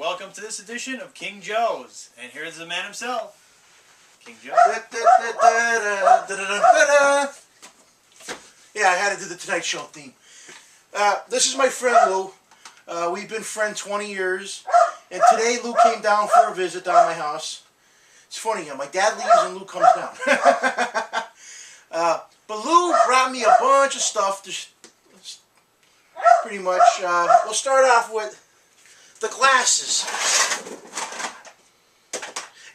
welcome to this edition of King Joe's. And here's the man himself, King Joe. Yeah, I had to do the Tonight Show theme. This is my friend Lou. We've been friends 20 years. And today Lou came down for a visit down my house. It's funny, my dad leaves and Lou comes down. But Lou brought me a bunch of stuff to pretty much. We'll start off with the glasses.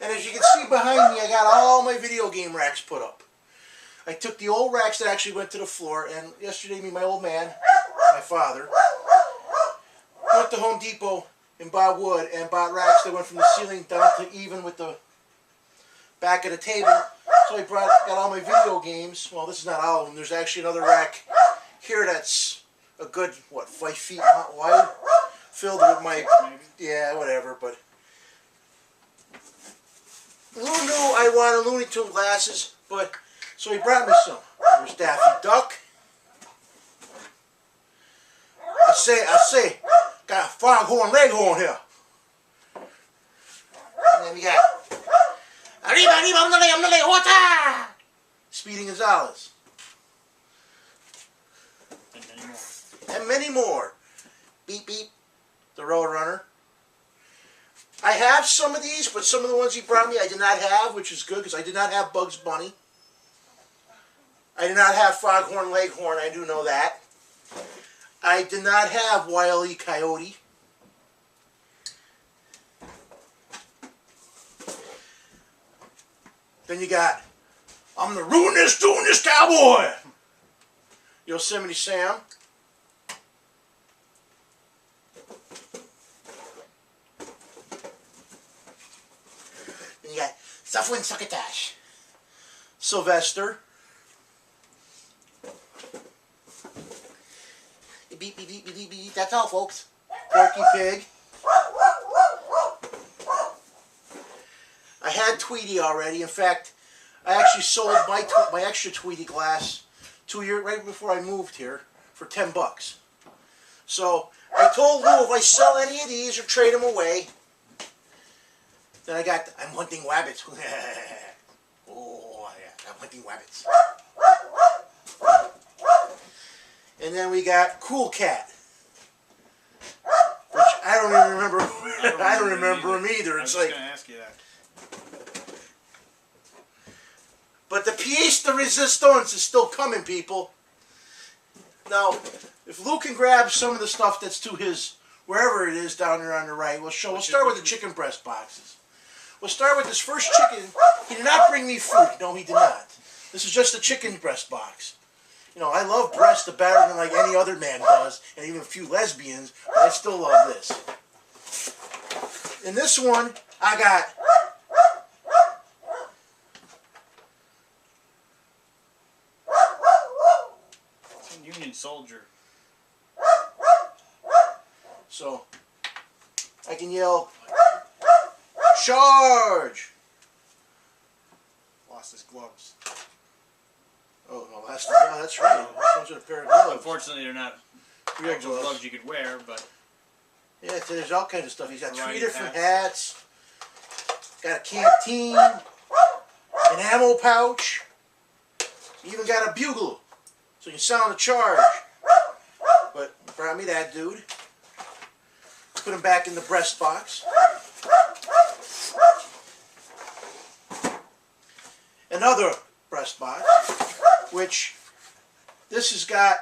And as you can see behind me, I got all my video game racks put up. I took the old racks that actually went to the floor, and yesterday me and my old man, my father, went to Home Depot and bought wood and bought racks that went from the ceiling down to even with the back of the table. So I got all my video games. Well, this is not all of them. There's actually another rack here that's a good, 5 feet wide, filled with my, yeah, whatever, but Lou knew I wanted Looney Tunes glasses, but, so he brought me some. There's Daffy Duck. I say, got a foghorn leghorn here. And then we got Arriba, Speedy Gonzales. And many more. Beep, beep. The Roadrunner. I have some of these, but some of the ones he brought me I did not have, which is good because I did not have Bugs Bunny. I did not have Foghorn Leghorn, I do know that. I did not have Wile E. Coyote. Then you got, I'm the doing this cowboy. Yosemite Sam. Then you got Safwin Succotash. Sylvester. Beep, beep, beep, beep, beep. That's all, folks. Porky Pig. I had Tweety already. In fact, I actually sold my extra Tweety glass 2 years right before I moved here for $10. So I told Lou if I sell any of these or trade them away, then I'm hunting wabbits. Oh yeah, I'm hunting wabbits. And then we got Cool Cat, which I don't even remember. I don't remember him either. It's like. I was going to ask you that. But the pièce de résistance is still coming, people. Now, if Lou can grab some of the stuff that's to his, wherever it is down there on the right, we'll start with the chicken breast boxes. We'll start with this first chicken. He did not bring me fruit. No, he did not. This is just a chicken breast box. You know, I love breast better than like any other man does, and even a few lesbians, but I still love this. In this one, I got Union Soldier. So I can yell, charge! Lost his gloves. Oh, no, that's right. Those are a pair of gloves. Unfortunately, they're not Real actual gloves you could wear, but yeah, there's all kinds of stuff. He's got variety 3 different hats. Got a canteen, an ammo pouch. Even got a bugle, so you can sound a charge. But brought me that dude. Put him back in the breast box. Another breast box, which this has got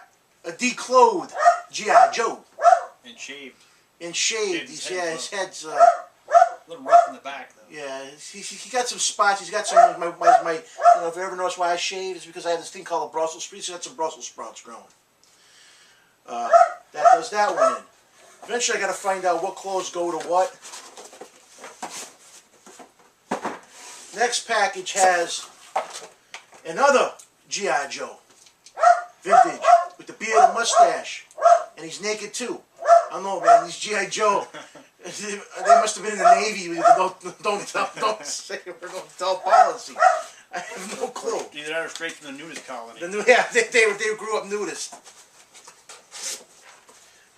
a declothed G.I. Joe. and shaved. And shaved. His head's A little rough in the back, though. yeah. He got some spots. He's got some my you know, if you ever notice why I shave, it's because I have this thing called a Brussels sprouts. He's got some Brussels sprouts growing. That does that one in. Eventually, I got to find out what clothes go to what. Next package has another G.I. Joe, vintage, with the beard and mustache, and he's naked too. I don't know, man. These G.I. Joe, they must have been in the Navy. With the don't say or don't tell policy. I have no clue. Either that or straight from the nudist colony. Yeah, they grew up nudist.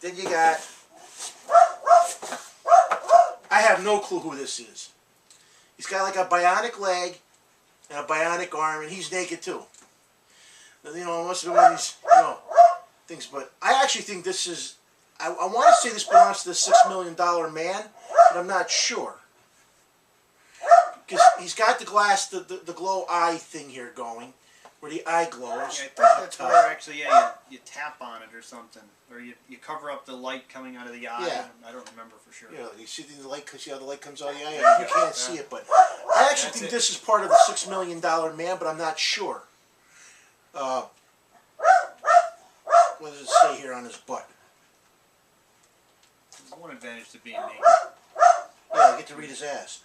Then you got have no clue who this is. He's got like a bionic leg and a bionic arm, and he's naked too. You know, it must have been one of these, you know, things. But I actually think this is, I want to say this belongs to the $6 million man, but I'm not sure. Because he's got the glass, the glow eye thing here going, where the eye glows. Yeah, I think that's where actually, yeah, you tap on it or something, or you cover up the light coming out of the eye. Yeah. I don't remember for sure. Yeah, you see the light, see how the light comes out of the eye? You can't see it, but I actually think this is part of the $6 million man, but I'm not sure. What does it say here on his butt? There's one advantage to being naked. Yeah, I get to read his ass.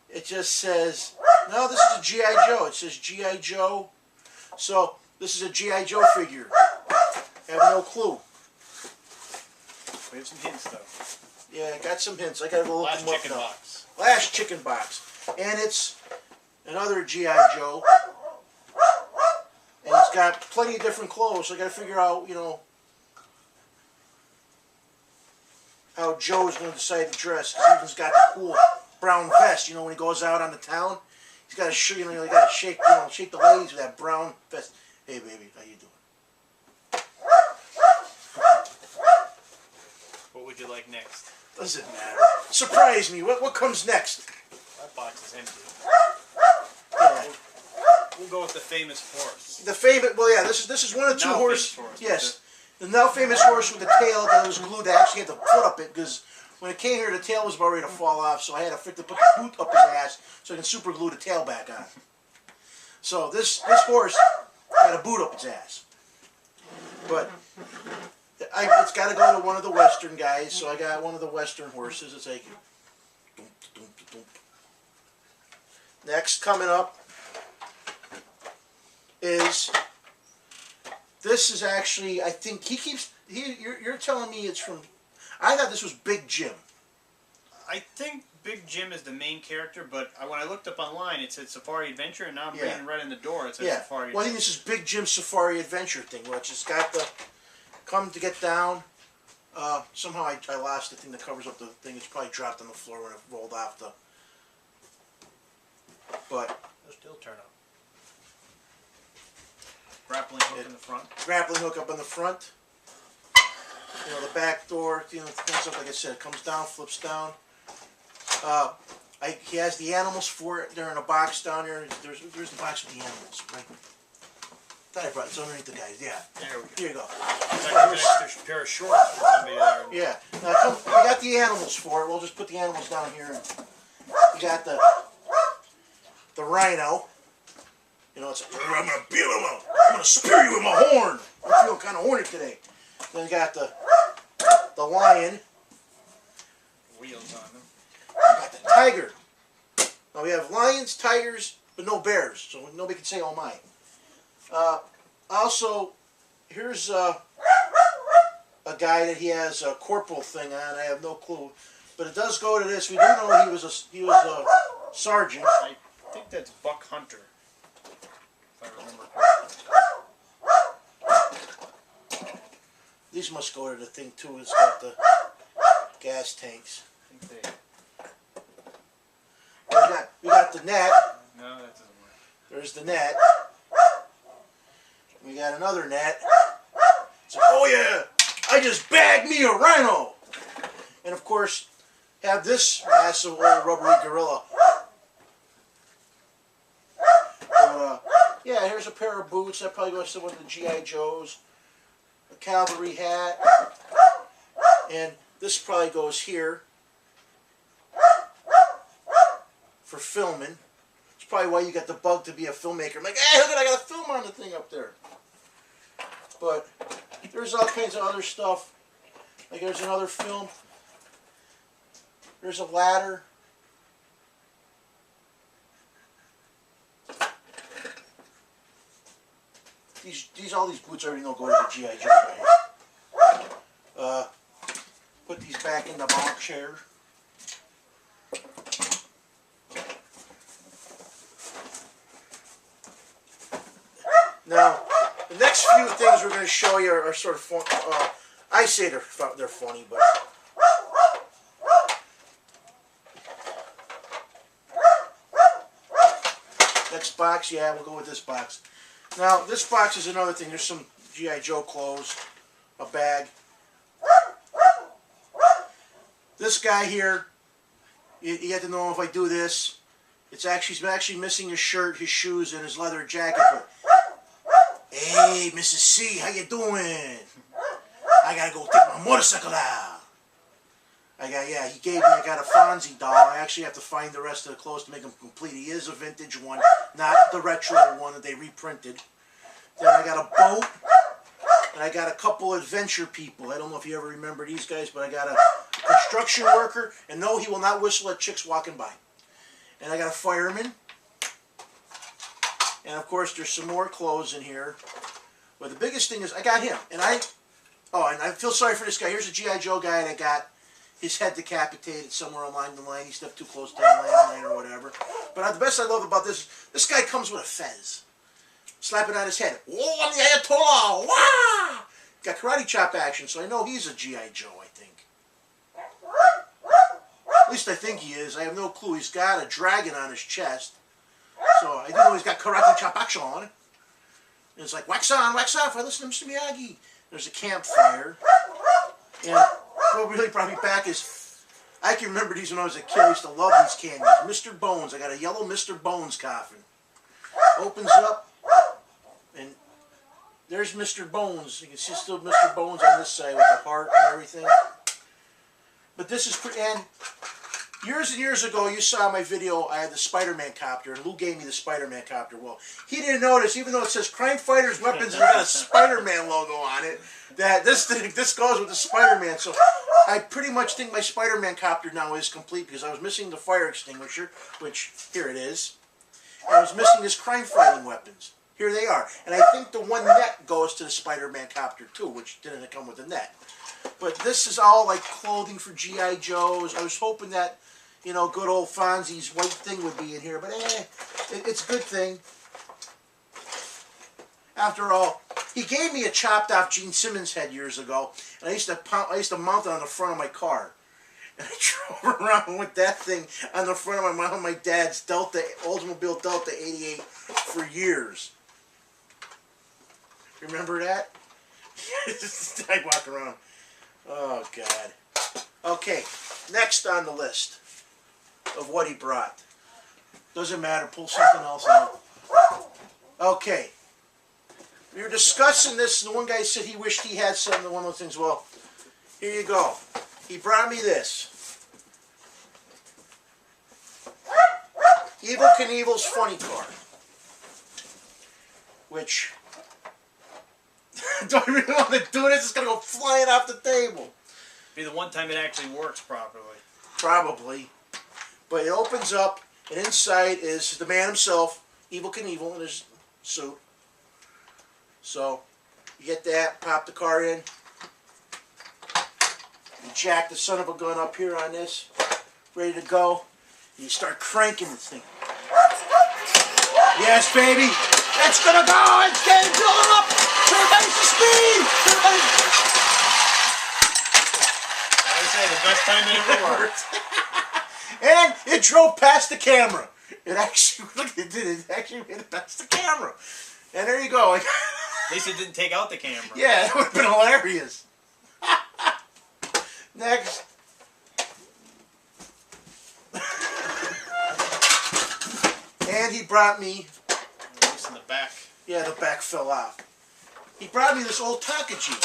It just says, no, this is a G.I. Joe. It says G.I. Joe. So, this is a G.I. Joe figure. I have no clue. We have some hints, though. Yeah, I got some hints. I gotta go look Last them up chicken now. box. Last chicken box. And it's another G.I. Joe. And he's got plenty of different clothes, so I gotta figure out, you know, how Joe's gonna decide to dress. He's got the cool brown vest, you know, when he goes out on the town. He's got to, you know, you gotta shake, you know, shake the ladies with that brown vest. Hey, baby, how you doing? What would you like next? Doesn't matter. Surprise me. What comes next? That box is empty. Yeah. We'll go with the famous horse. The famous. Well, yeah. This is one of two Now horses. famous horse, Yes, the now famous horse with the tail that was glued. I actually had to put up it because when it came here, the tail was about ready to fall off, so I had to put the boot up his ass so I can super glue the tail back on. So this horse got a boot up its ass, but it's got to go to one of the Western guys. So I got one of the Western horses. It's like, doomp, doomp, doomp. Next coming up is, this is actually, I think you're telling me it's from, I thought this was Big Jim. I think Big Jim is the main character, but when I looked up online, it said Safari Adventure, and now I'm reading right in the door, it says Safari Adventure. Well, I think this is Big Jim's Safari Adventure thing, which has got the come to get down. Somehow I lost the thing that covers up the thing. It's probably dropped on the floor when it rolled off the, but It'll still turn up. Grappling hook in the front. grappling hook up in the front. You know, the back door, you know, comes up, like I said, it comes down, flips down. He has the animals for it. They're in a box down there. There's the box with the animals, right? Thought I brought it. It's underneath the guys. Yeah. There we go. Here you go. It's like an extra pair of shorts for somebody there. Yeah. Now, we got the animals for it. We'll just put the animals down here. And we got the rhino. You know, it's like, I'm gonna beat him up. I'm gonna spear you with my horn. I'm feeling kind of horny today. Then we got the lion. Wheels on them. We got the tiger. Now we have lions, tigers, but no bears, so nobody can say oh my. Also, here's a guy that he has a corporal thing on. I have no clue, but it does go to this. We do know he was a sergeant. I think that's Buck Hunter, if I remember correctly. These must go to the thing too. It's got the gas tanks. I think they... We got the net. No, that doesn't work. There's the net. We got another net. It's like, oh yeah, I just bagged me a rhino. And of course, have this massive old rubbery gorilla. But, yeah, here's a pair of boots. That probably goes to one of the G.I. Joes. A cavalry hat. And this probably goes here for filming. It's probably why you got the bug to be a filmmaker. I'm like, hey, look at, I got a film on the thing up there. But there's all kinds of other stuff. Like there's another film. There's a ladder. All these boots I already know go to the G.I. Joe guys. Put these back in the box chair. Now, the next few things we're going to show you are sort of fun. I say they're funny, but box? Yeah, we'll go with this box. Now, this box is another thing. There's some G.I. Joe clothes, a bag. This guy here, you have to know if I do this. He's actually missing his shirt, his shoes, and his leather jacket. But, hey, Mrs. C, how you doing? I gotta go take my motorcycle out. I got a Fonzie doll. I actually have to find the rest of the clothes to make them complete. He is a vintage one, not the retro one that they reprinted. Then I got a boat, and I got a couple adventure people. I don't know if you ever remember these guys, but I got a construction worker, and no, he will not whistle at chicks walking by. And I got a fireman. And of course, there's some more clothes in here. But the biggest thing is, I got him. And I feel sorry for this guy. Here's a G.I. Joe guy that got his head decapitated somewhere along the line. He stepped too close to the landmine or whatever. But the best I love about this guy comes with a fez. Slapping on his head. Oh, I'm the Ayatollah! Wah! Got karate chop action, so I know he's a G.I. Joe, I think. At least I think he is. I have no clue. He's got a dragon on his chest. So I do know he's got karate chop action on. And it's like, wax on, if I listen to Mr. Miyagi. There's a campfire. And what really brought me back is, I can remember these when I was a kid. I used to love these candies. Mr. Bones. I got a yellow Mr. Bones coffin. Opens up, and there's Mr. Bones. You can see still Mr. Bones on this side with the heart and everything. But this is pretty, and years and years ago, you saw my video, I had the Spider-Man copter, and Lou gave me the Spider-Man copter. Well, he didn't notice, even though it says Crime Fighters Weapons and got a Spider-Man logo on it, that this goes with the Spider-Man. So I pretty much think my Spider-Man copter now is complete, because I was missing the fire extinguisher, which, here it is. And I was missing his crime-fighting weapons. Here they are. And I think the one net goes to the Spider-Man copter, too, which didn't come with the net. But this is all like clothing for G.I. Joes. I was hoping that, you know, good old Fonzie's white thing would be in here, but it's a good thing. After all, he gave me a chopped off Gene Simmons head years ago, and I used to mount it on the front of my car. And I drove around with that thing on the front of my dad's Oldsmobile Delta 88 for years. Remember that? I walk around. Oh, God. Okay, next on the list of what he brought. Doesn't matter, pull something else out. Okay. We were discussing this, and the one guy said he wished he had something, one of those things. Well, here you go. He brought me this. Evel Knievel's funny car. Which, do I really want to do this? It's going to go flying off the table. Be the one time it actually works properly. Probably. But it opens up, and inside is the man himself, Evel Knievel, in his suit. So, you get that, pop the car in. You jack the son of a gun up here on this, ready to go. You start cranking this thing. Yes, baby! It's gonna go! It's getting building up! Turn the speed! I say the best time it ever worked. And it drove past the camera. It actually, look, it did. It actually made it past the camera. And there you go. At least it didn't take out the camera. Yeah, that would have been hilarious. Next. And he brought me. It's in the back. Yeah, the back fell off. He brought me this old Tonka Jeep.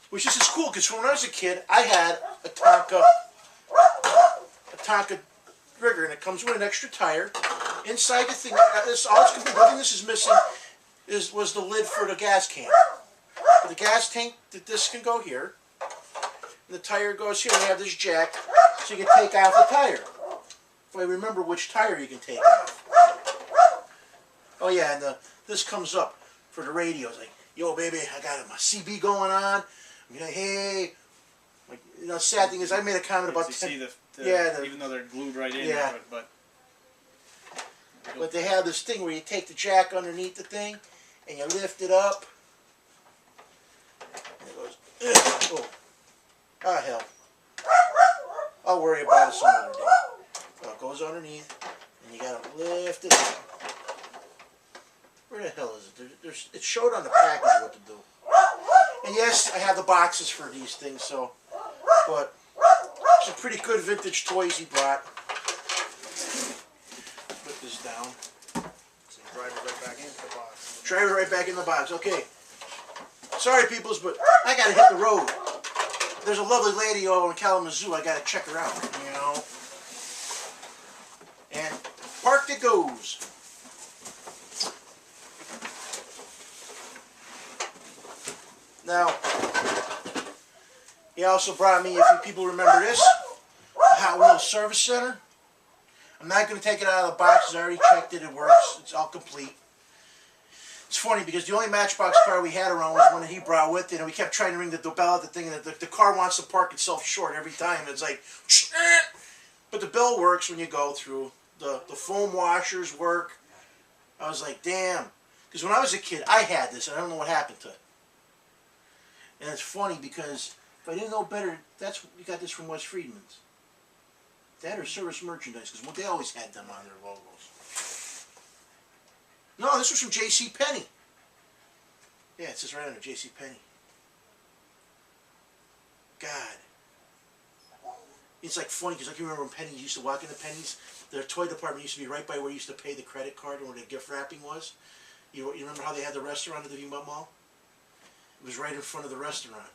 Which is just cool, because when I was a kid, I had a Tonka rigger, and it comes with an extra tire. Inside the thing, all it's complete. Nothing this is missing was the lid for the gas can. For the gas tank, this can go here. And the tire goes here. And you have this jack, so you can take off the tire. If I remember which tire you can take off. Oh yeah, and this comes up for the radio. It's like, yo baby, I got my CB going on. I'm like, hey. Like, you know, sad thing is, I made a comment about. You see even though they're glued right in. Yeah. But they have this thing where you take the jack underneath the thing, and you lift it up. And it goes. Oh. Ah, hell. I'll worry about it some other day. Well, it goes underneath, And you gotta lift it up. Where the hell is it? It showed on the package what to do. And yes, I have the boxes for these things, so, but some pretty good vintage toys he brought. Put this down. So you drive it right back into the box. Drive it right back in the box. Okay. Sorry, peoples, but I gotta hit the road. There's a lovely lady over in Kalamazoo. I gotta check her out, you know. And parked it goes. Now, he also brought me, if you people remember this, the Hot Wheels Service Center. I'm not going to take it out of the box. I already checked it. It works. It's all complete. It's funny because the only Matchbox car we had around was one that he brought with it, and we kept trying to ring the bell at the thing, and the car wants to park itself short every time. It's like, but the bell works when you go through. The foam washers work. I was like, damn. Because when I was a kid, I had this, and I don't know what happened to it. And it's funny because if I didn't know better, you got this from West Friedman's. That or Service Merchandise, because they always had them on their logos. No, this was from J.C. Penney. Yeah, it says right under J.C. Penney. God. It's like funny because I can remember when Penny used to walk into Penny's. Their toy department used to be right by where you used to pay the credit card and where the gift wrapping was. You remember how they had the restaurant at the V Mall? It was right in front of the restaurant.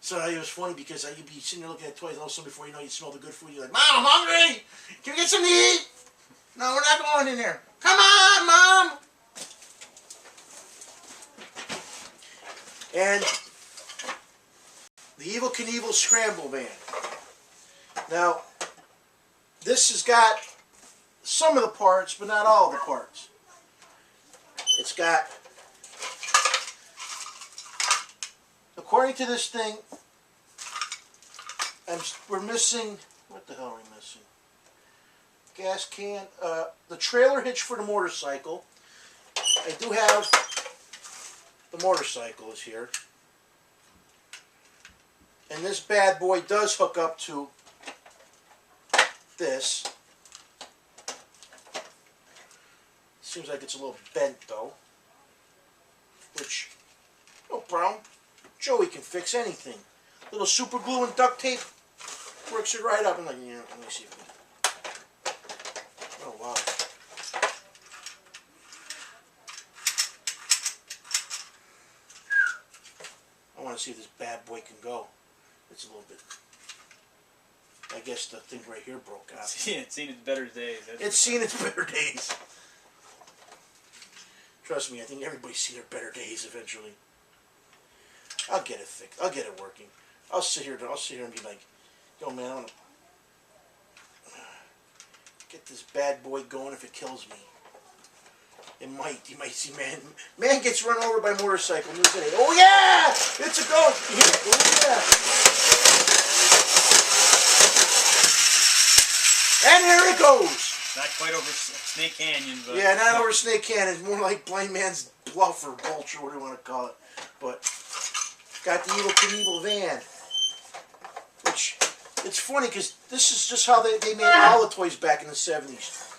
So it was funny because you'd be sitting there looking at toys, and all of a sudden before you know you smell the good food, you're like, Mom, I'm hungry! Can we get something to eat? No, we're not going in there. Come on, Mom! And the Evel Knievel Scramble Van. Now, this has got some of the parts, but not all of the parts. It's got, according to this thing, we're missing, what the hell are we missing? Gas can, the trailer hitch for the motorcycle. I do have, the motorcycle is here. And this bad boy does hook up to this. Seems like it's a little bent though. Which, no problem. Joey can fix anything. Little super glue and duct tape works it right up. I'm like, yeah, let me see if we... Oh, wow. I want to see if this bad boy can go. It's a little bit... I guess the thing right here broke out. Yeah, it's seen its better days. It's seen its better days. Trust me, I think everybody's seen their better days eventually. I'll get it fixed. I'll get it working. I'll sit here and be like, yo man, I want to get this bad boy going if it kills me. It might. You might see man gets run over by motorcycle. Oh yeah! It's a go! Oh yeah! And here it goes! Not quite over Snake Canyon, but... Yeah, not over Snake Canyon. More like Blind Man's Bluff or Gulch or whatever you want to call it. But, got the Evel Knievel van. Which, it's funny because this is just how they made all the toys back in the 70s.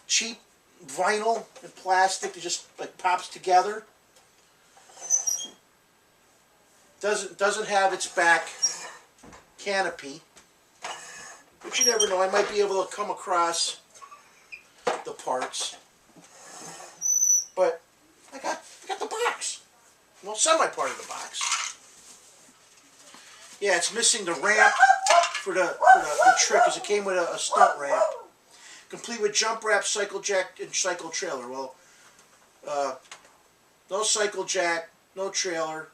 Cheap vinyl and plastic that just like pops together. Doesn't have its back canopy. But you never know, I might be able to come across the parts. But I got the box. Well, semi-part of the box. Yeah, it's missing the ramp for the trick, because it came with a stunt ramp. Complete with jump wrap, cycle jack, and cycle trailer. Well, no cycle jack, no trailer,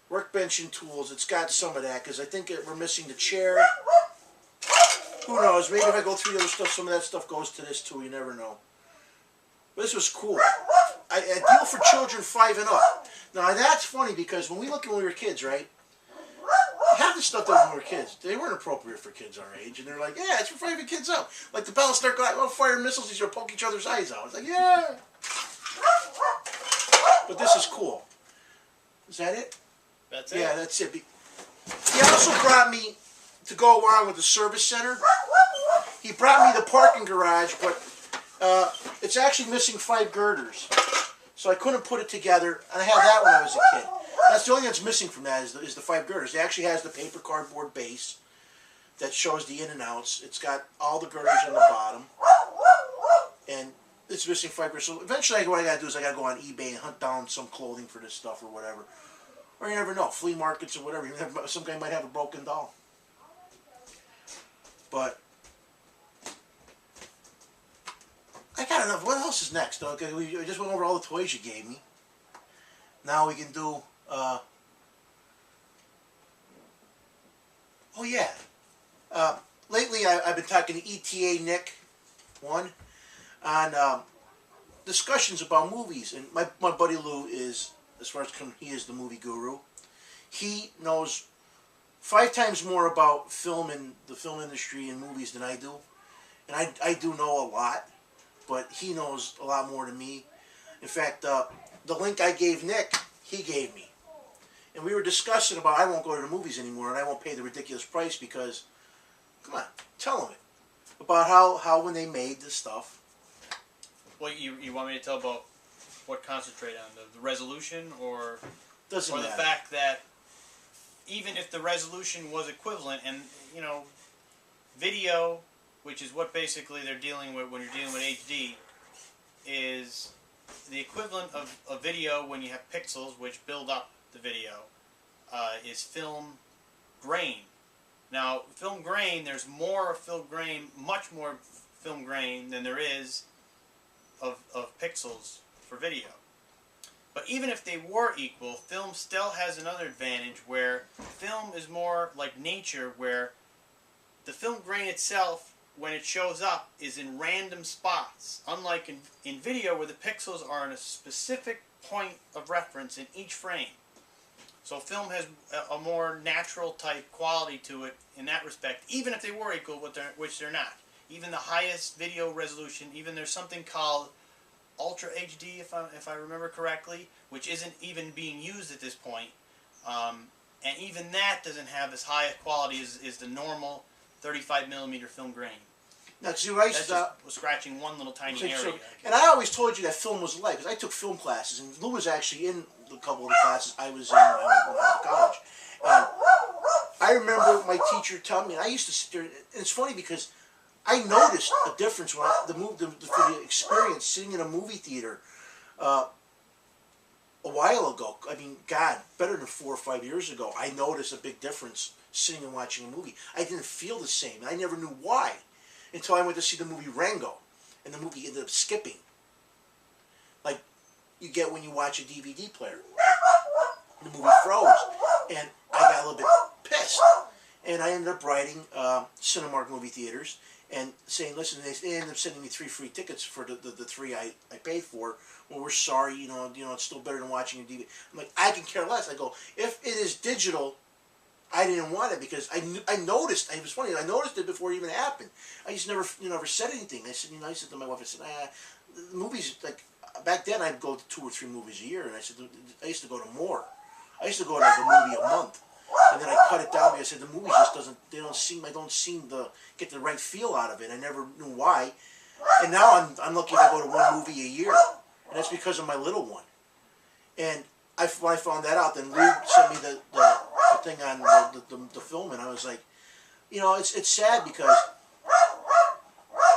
workbench and tools. It's got some of that, because I think we're missing the chair. Who knows? Maybe if I go through the other stuff, some of that stuff goes to this too. You never know. But this was cool. A deal for children 5 and up. Now that's funny because when we were kids, right? Half the stuff that when we were kids, they weren't appropriate for kids our age, and they're like, yeah, it's for 5 kids up. Like the Battlestar Galactica, fire missiles, these are poke each other's eyes out. It's like, yeah. But this is cool. Is that it? That's it. Yeah, that's it. He also brought me, to go along with the service center, he brought me the parking garage, but it's actually missing 5 girders. So I couldn't put it together, and I had that when I was a kid. That's the only thing that's missing from that is the 5 girders. It actually has the paper cardboard base that shows the in and outs. It's got all the girders on the bottom, and it's missing 5 girders. So eventually what I got to do is I got to go on eBay and hunt down some clothing for this stuff or whatever. Or you never know, flea markets or whatever. Some guy might have a broken doll. But I got enough. What else is next? Okay, we just went over all the toys you gave me. Now we can do. Oh yeah. Lately I've been talking to ETA Nick, on discussions about movies, and my buddy Lou is, as far as he is the movie guru. He knows 5 times more about film and the film industry and movies than I do, and I do know a lot, but he knows a lot more than me. In fact, the link I gave Nick, he gave me, and we were discussing about I won't go to the movies anymore and I won't pay the ridiculous price because, come on, tell him it about how when they made the stuff. Well, you want me to tell about what concentrate on the resolution or Doesn't the matter. fact that even if the resolution was equivalent, and video, which is what basically they're dealing with when you're dealing with HD, is the equivalent of a video when you have pixels which build up the video, is film grain. Now, film grain, there's more film grain, much more film grain than there is of pixels for video. But even if they were equal, film still has another advantage where film is more like nature, where the film grain itself, when it shows up, is in random spots. Unlike in video where the pixels are in a specific point of reference in each frame. So film has a more natural type quality to it in that respect, even if they were equal, which they're not. Even the highest video resolution, even there's something called Ultra HD, if I remember correctly, which isn't even being used at this point. And even that doesn't have as high a quality as the normal 35mm film grain. Now, see, what I used That's to, just was scratching one little tiny area. so, and I always told you that film was light, because I took film classes, and Lou was actually in a couple of the classes I was in when I went to college. And I remember my teacher telling me, and I used to sit there, and it's funny because I noticed a difference when the experience sitting in a movie theater a while ago. I mean, God, better than 4 or 5 years ago, I noticed a big difference sitting and watching a movie. I didn't feel the same, and I never knew why until I went to see the movie Rango, and the movie ended up skipping, like you get when you watch a DVD player. The movie froze, and I got a little bit pissed, and I ended up writing Cinemark movie theaters and saying, listen, they ended up sending me 3 free tickets for the 3 I paid for. Well, we're sorry, you know, it's still better than watching a DVD. I'm like, I can care less. I go, if it is digital, I didn't want it because I noticed. It was funny. I noticed it before it even happened. I just never said anything. I said, I said to my wife, I said, the movies, like back then I'd go to 2 or 3 movies a year, and I said I used to go to more. I used to go to like a movie a month, and then I cut it down because I said the movie just I don't seem to get the right feel out of it. I never knew why, and now I'm lucky if I go to 1 movie a year, and that's because of my little one. And when I found that out, then Lou sent me the thing on the film, and I was like, it's sad because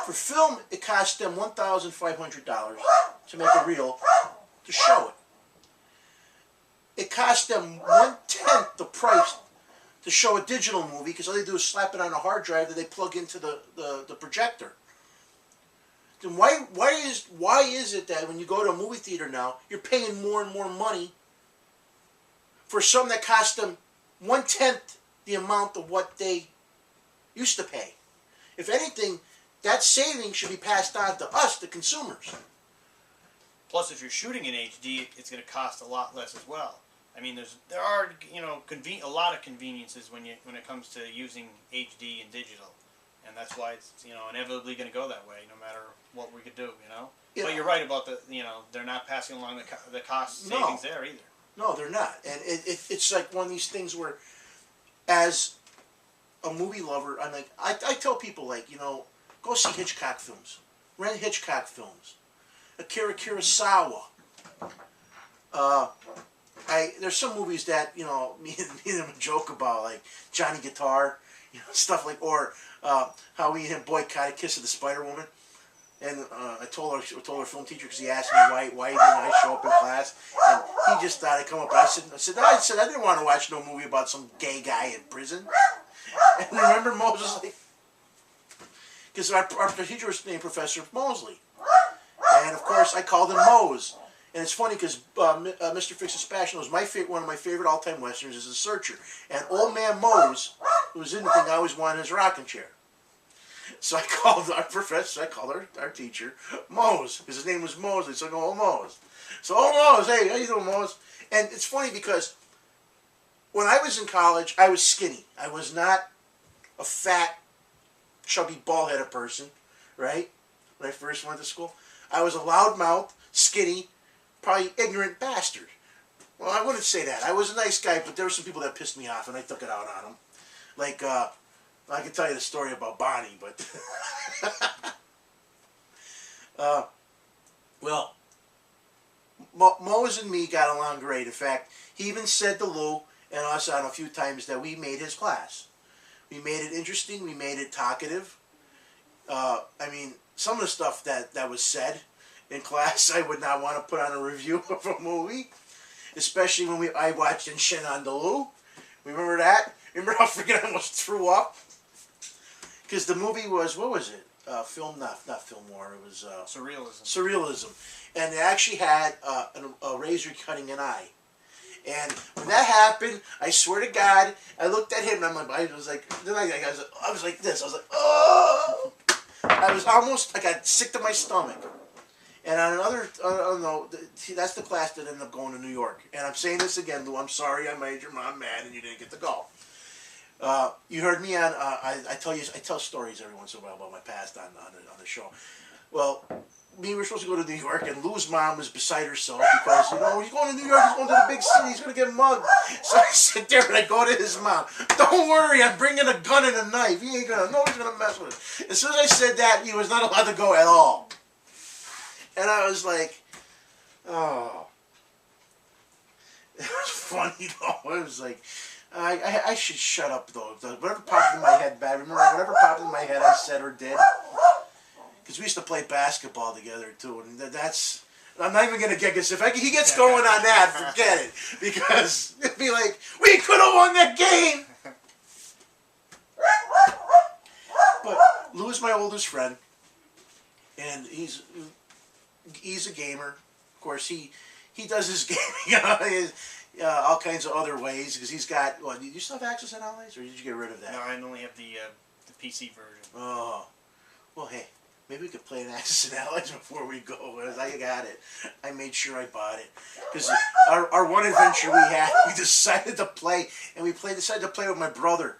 for film it cost them $1,500 to make a reel to show it. It cost them 1/10 the price to show a digital movie because all they do is slap it on a hard drive that they plug into the projector. Then why is it that when you go to a movie theater now, you're paying more and more money for something that cost them 1/10 the amount of what they used to pay? If anything, that saving should be passed on to us, the consumers. Plus, if you're shooting in HD, it's going to cost a lot less as well. I mean, there are a lot of conveniences when it comes to using HD and digital, and that's why it's inevitably going to go that way, no matter what we could do. Yeah. But you're right about they're not passing along the cost savings there either. No, they're not, and it's like one of these things where, as a movie lover, I'm like I tell people, like, Go see Hitchcock films. Rent Hitchcock films. Akira Kurosawa. There's some movies that, you know, me and him joke about, like Johnny Guitar, you know, stuff like, or how we and him boycotted Kiss of the Spider Woman. And I told our film teacher, because he asked me why didn't I show up in class, and he just thought I'd come up. I said I didn't want to watch no movie about some gay guy in prison. And remember Moses, like, because our teacher was named Professor Mosley, and of course I called him Mose. And it's funny because Mr. Fix's Passion was one of my favorite all-time westerns is The Searcher, and Old Man Mose, who was in the thing, I always wanted his rocking chair. So I called our professor, I called our teacher, Mose, because his name was Mosley, so I go, oh, Mose. So, oh, Mose, hey, how you doing, Mose? And it's funny because when I was in college, I was skinny. I was not a fat, chubby, bald-headed person, right? When I first went to school. I was a loudmouth, skinny, probably ignorant bastard. Well, I wouldn't say that. I was a nice guy, but there were some people that pissed me off, and I took it out on them. Like, I can tell you the story about Bonnie, but... well, Mose and me got along great. In fact, he even said to Lou and us on a few times that we made his class. We made it interesting. We made it talkative. I mean, some of the stuff that was said in class, I would not want to put on a review of a movie. Especially when I watched In Shin on the Lou. Remember that? Remember how freaking I almost threw up? Because the movie was, what was it? Not film noir, it was... Surrealism. Surrealism. And they actually had a razor cutting an eye. And when that happened, I swear to God, I looked at him and I was like, I was like this. I was like, oh! I got sick to my stomach. And on another, no, that's the class that ended up going to New York. And I'm saying this again, Lou, I'm sorry I made your mom mad and you didn't get to go. You heard me on, I tell stories every once in a while about my past on the show. Well, we were supposed to go to New York, and Lou's mom was beside herself because, you know, he's going to New York, he's going to the big city, he's going to get mugged. So I sit there and I go to his mom. Don't worry, I'm bringing a gun and a knife. He ain't going to, nobody's going to mess with it. As soon as I said that, he was not allowed to go at all. And I was like, oh. It was funny, though. It was like, I should shut up, though. Whatever popped in my head, whatever popped in my head I said or did. Because we used to play basketball together, too. And that's, I'm not even going to get, because if he gets going on that, forget it. Because it'd be like, we could have won that game. But Lou's my oldest friend. And he's a gamer. Of course, he does his gaming all kinds of other ways, because he's got, do you still have Access and Allies, or did you get rid of that? No, I only have the PC version. Oh, well, hey, maybe we could play an Access and Allies before we go. I got it. I made sure I bought it. Because our one adventure we had, we decided to play, and decided to play with my brother.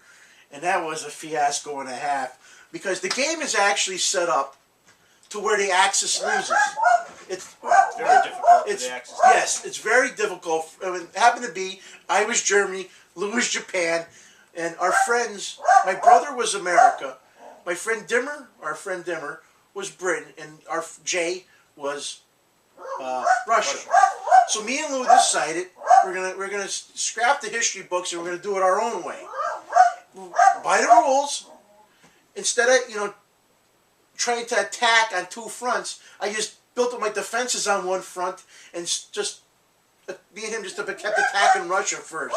And that was a fiasco and a half. Because the game is actually set up to where the Axis loses. It's very difficult for the Axis. Yes, it's very difficult. I mean, it happened to be, I was Germany, Lou was Japan, and our friends, my brother was America, my friend Dimmer, was Britain, and our Jay was Russia. So me and Lou decided we're gonna scrap the history books and we're gonna do it our own way. By the rules, instead of trying to attack on two fronts, I just built up my defenses on one front and just me and him just kept attacking Russia first.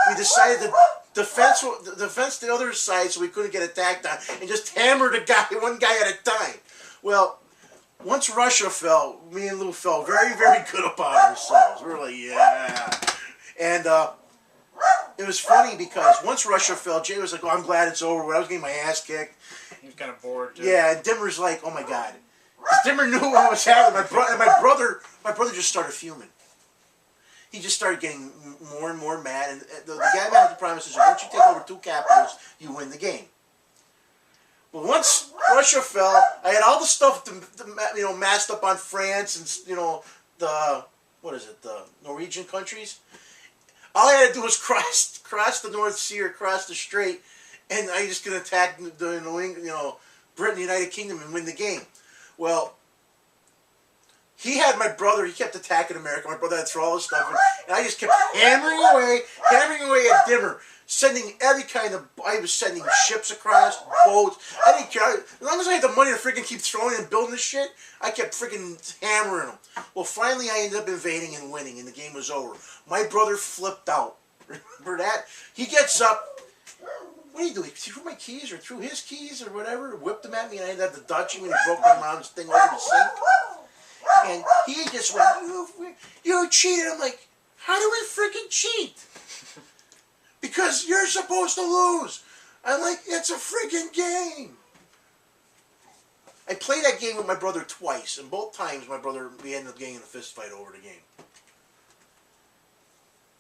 We decided to defense the other side so we couldn't get attacked on, and just hammer one guy at a time. Well, once Russia fell, me and Lou felt very, very good about ourselves. We were like, yeah. And it was funny because once Russia fell, Jay was like, oh, I'm glad it's over. I was getting my ass kicked. He was kind of bored, too. Yeah, and Dimmer's like, oh my God. Dimmer knew what was happening. My brother just started fuming. He just started getting more and more mad. And the guy made the promise is, once you take over two capitals, you win the game. Well, once Russia fell, I had all the stuff massed up on France and the Norwegian countries. All I had to do was cross the North Sea or cross the Strait, and I just could attack the Britain, the United Kingdom, and win the game. Well, he had my brother, he kept attacking America. My brother had to throw all his stuff in, and I just kept hammering away at Dimmer, sending every kind of, I was sending ships across, boats. I didn't care. As long as I had the money to freaking keep throwing and building this shit, I kept freaking hammering them. Well, finally I ended up invading and winning, and the game was over. My brother flipped out. Remember that? He gets up. What do you do? He threw my keys or threw his keys or whatever, whipped them at me, and I ended up the Dutchie when he broke my mom's thing over the sink. And he just went, you cheated. I'm like, how do we freaking cheat? Because you're supposed to lose. I'm like, it's a freaking game. I played that game with my brother twice, and both times we ended up getting in a fist fight over the game.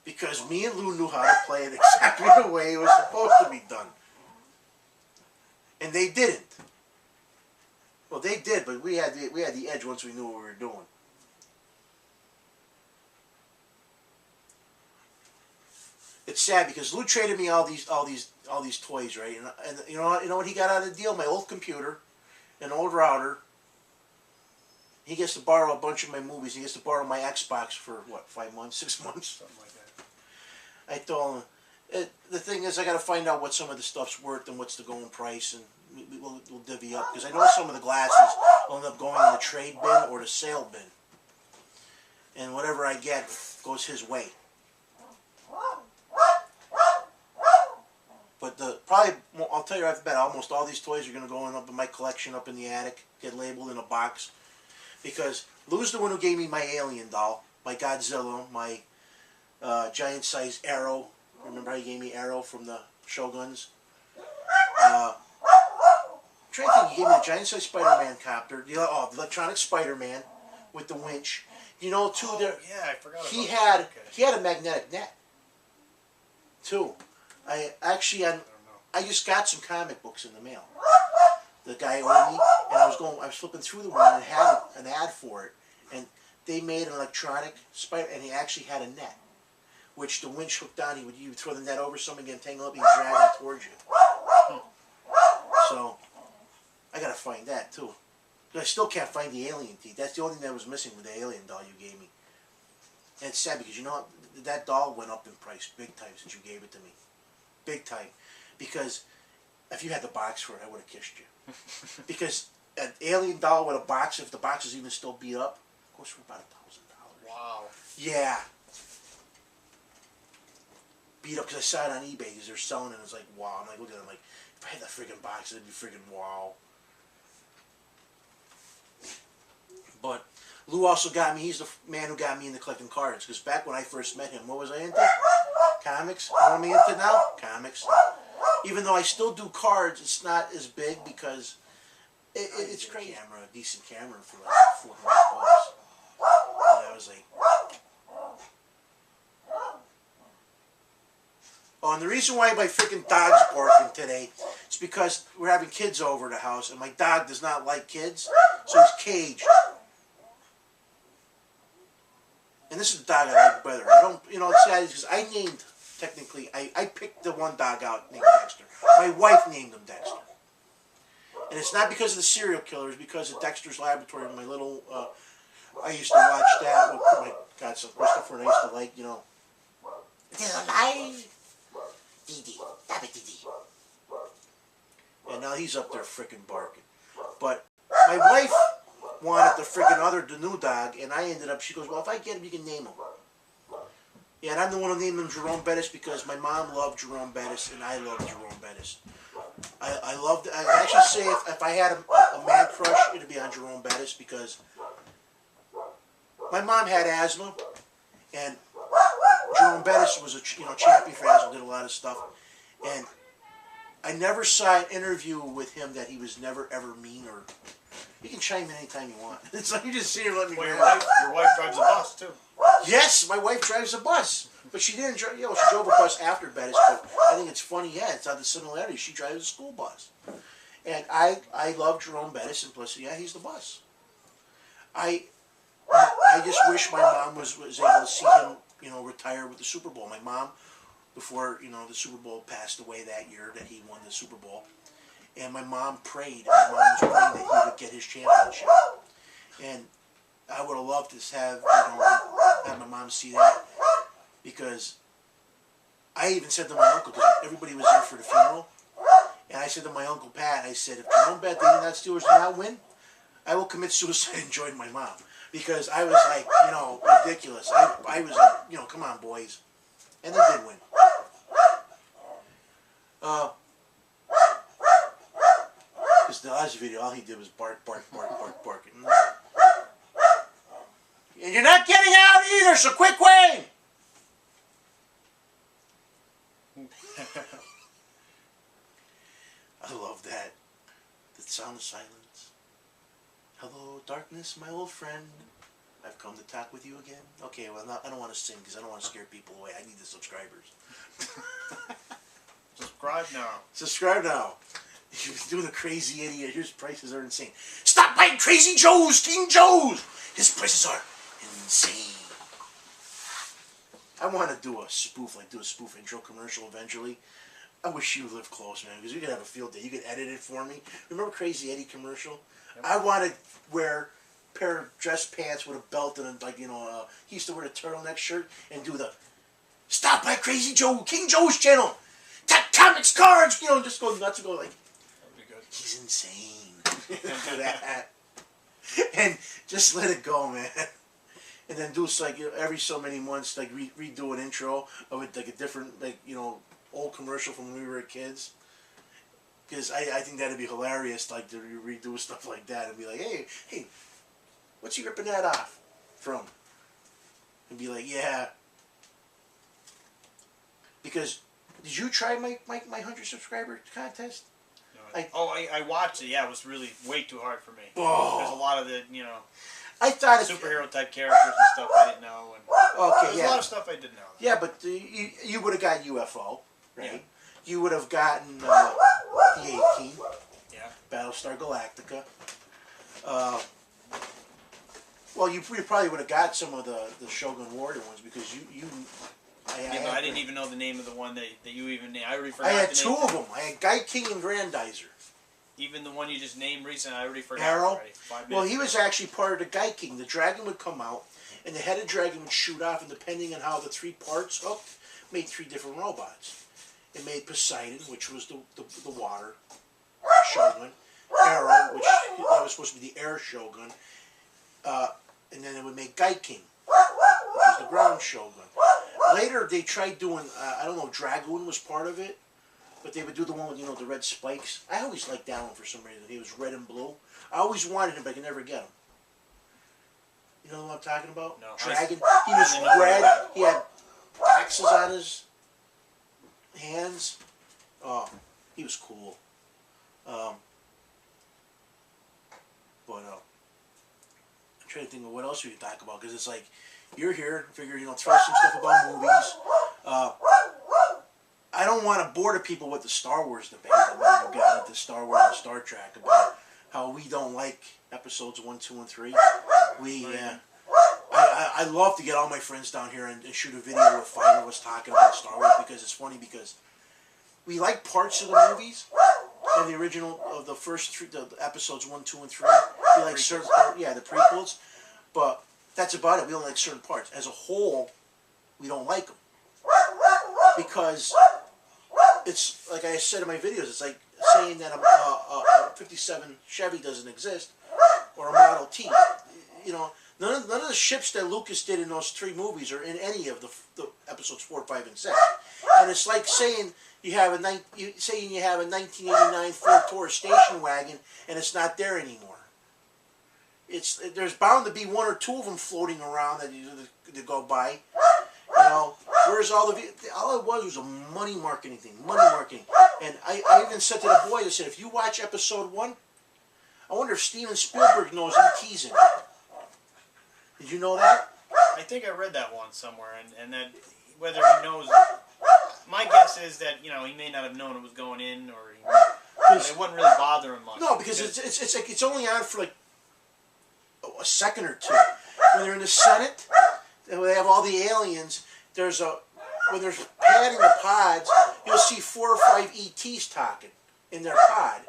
Because me and Lou knew how to play it exactly the way it was supposed to be done. And they didn't. Well, they did, but we had the edge once we knew what we were doing. It's sad because Lou traded me all these toys, right? And you know what he got out of the deal? My old computer, an old router. He gets to borrow a bunch of my movies. He gets to borrow my Xbox for what, 5 months, 6 months, something like that. I told him, the thing is, I got to find out what some of the stuff's worth and what's the going price, and we'll divvy up, because I know some of the glasses will end up going in the trade bin or the sale bin, and whatever I get goes his way. But I'll tell you right off the bat, almost all these toys are going to go up in my collection up in the attic, get labeled in a box, because Lou's the one who gave me my Alien doll, my Godzilla, my giant-sized Arrow. Remember how he gave me Arrow from the Shoguns? I'm trying to think, he gave me a giant-sized Spider-Man copter, the electronic Spider-Man with the winch. You know, too, yeah, I forgot about that. He had a magnetic net, too. I just got some comic books in the mail. The guy owed me, and I was flipping through the one and it had an ad for it, and they made an electronic spider, and he actually had a net, which the winch hooked on. You would throw the net over someone, get tangled up, and he'd drag it towards you. So I gotta find that too. But I still can't find the alien teeth. That's the only thing that was missing with the alien doll you gave me. And it's sad because that doll went up in price big time since you gave it to me. Big time. Because if you had the box for it, I would have kissed you. Because an alien doll with a box, if the box is even still beat up, goes for about $1,000. Wow. Yeah. Beat up because I saw it on eBay because they're selling it. And it's like, wow. I'm like, look at it. I'm like, if I had that friggin' box, it'd be friggin' wow. But Lou also got me, he's the man who got me into collecting cards. Because back when I first met him, what was I into? Comics. What am I into now? Comics. Even though I still do cards, it's not as big because it's crazy. A decent camera for like $400. And I was like, oh, and the reason why my freaking dog's barking today is because we're having kids over the house, and my dog does not like kids, so he's caged. And this is the dog I like better. I don't, it's sad because I named, technically, I picked the one dog out named Dexter. My wife named him Dexter. And it's not because of the serial killer, it's because of Dexter's Laboratory. My little, I used to watch that with my godson Christopher, and I used to like, It's alive! Dee-dee, Dee-dee. And now he's up there frickin' barking. But my wife wanted the new dog, and I ended up, she goes, well, if I get him, you can name him. Yeah, and I'm the one who named him Jerome Bettis because my mom loved Jerome Bettis, and I loved Jerome Bettis. I actually say if I had a man crush, it'd be on Jerome Bettis because my mom had asthma, and Jerome Bettis was a champion for asthma, did a lot of stuff, and I never saw an interview with him that he was never ever mean or. You can chime in anytime you want. It's like you just sit here and let me. Well, your wife drives a bus too. Yes, my wife drives a bus, but she didn't drive. She drove a bus after Bettis. But I think it's funny. Yeah, it's not the similarity. She drives a school bus, and I love Jerome Bettis, and plus, yeah, he's the bus. I just wish my mom was able to see him, retire with the Super Bowl. My mom, before the Super Bowl passed away that year that he won the Super Bowl, and my mom prayed. My mom was praying that he would get his championship. And I would have loved to have my mom see that, because I even said to my uncle, because everybody was there for the funeral, and I said to my Uncle Pat, I said, if Jerome bet the Indianapolis Steelers do not win, I will commit suicide and join my mom. Because I was like, ridiculous. I was like, come on, boys. And they did win. Because the last video, all he did was bark, bark, bark, bark, bark. And you're not getting out either, so quit, Wayne! I love that. The sound of silence. Hello, darkness, my old friend. I've come to talk with you again. Okay, well, I don't want to sing because I don't want to scare people away. I need the subscribers. Subscribe now. Subscribe now. You're doing a crazy idiot. His prices are insane. Stop buying Crazy Joe's, King Joe's. His prices are insane. I want to do a spoof intro commercial eventually. I wish you lived close, man, because we could have a field day. You could edit it for me. Remember Crazy Eddie commercial? Yep. I want to wear a pair of dress pants with a belt and he used to wear a turtleneck shirt and do the Stop by Crazy Joe, King Joe's channel. Tectonics cards, just go nuts and go like, that'd be good. He's insane. Do that. And just let it go, man. And then do every so many months, redo an intro of it, a different, old commercial from when we were kids. Because I think that'd be hilarious, to redo stuff like that and be like, hey, what's he ripping that off from? And be like, yeah. Because, did you try my 100 subscriber contest? No, I watched it. Yeah, it was really way too hard for me. Oh. There's a lot of the, I thought superhero type characters and stuff I didn't know. And okay, there's a lot of stuff I didn't know. Yeah, but you would have got UFO, right? Yeah. You would have gotten the A-Team. Yeah. Battlestar Galactica. Well, you probably would have got some of the Shogun Warrior ones because I didn't even know the name of the one that you even named. I already forgot. I had the two name of them. I had Guy King and Grandizer. Even the one you just named recently, I already forgot. Arrow. Already, 5 minutes well, he ago. was actually part of the Guy King. The dragon would come out, and the headed dragon would shoot off, and depending on how the 3 parts hooked, made 3 different robots. It made Poseidon, which was the water shogun. Arrow, which that was supposed to be the air shogun. And then it would make Guy King, which was the ground shogun. Later, they tried doing, I don't know, Dragoon was part of it. But they would do the one with, the red spikes. I always liked that one for some reason. He was red and blue. I always wanted him, but I could never get him. You know what I'm talking about? No. Dragon. He was red. He had axes on his hands. Oh, he was cool. I'm trying to think of what else we could talk about. Because it's like, you're here, figure, throw some stuff about movies. I don't want to bore the people with the Star Wars debate that we got at the Star Wars and Star Trek about how we don't like episodes 1, 2, and 3. I love to get all my friends down here and shoot a video with 5 of us talking about Star Wars because it's funny because we like parts of the movies of the original of the first 3, the episodes 1, 2, and 3. We like certain parts, the prequels, but that's about it. We don't like certain parts. As a whole, we don't like them because. It's like I said in my videos. It's like saying that a 57 Chevy doesn't exist or a Model T. None of the ships that Lucas did in those 3 movies are in any of the episodes 4, 5, and 6. And it's like saying you have a 1989 Ford Taurus station wagon and it's not there anymore. There's bound to be 1 or 2 of them floating around that go by. Whereas all it was a money marketing thing. And I even said to the boys, I said, if you watch episode 1, I wonder if Steven Spielberg knows E.T.'s in it. Did you know that? I think I read that one somewhere, and that whether he knows, my guess is that he may not have known it was going in, or but it wouldn't really bother him much. No, because it's only on for like a second or 2 when they're in the Senate. And when they have all the aliens, when they're padding the pods, you'll see 4 or 5 ETs talking in their pod.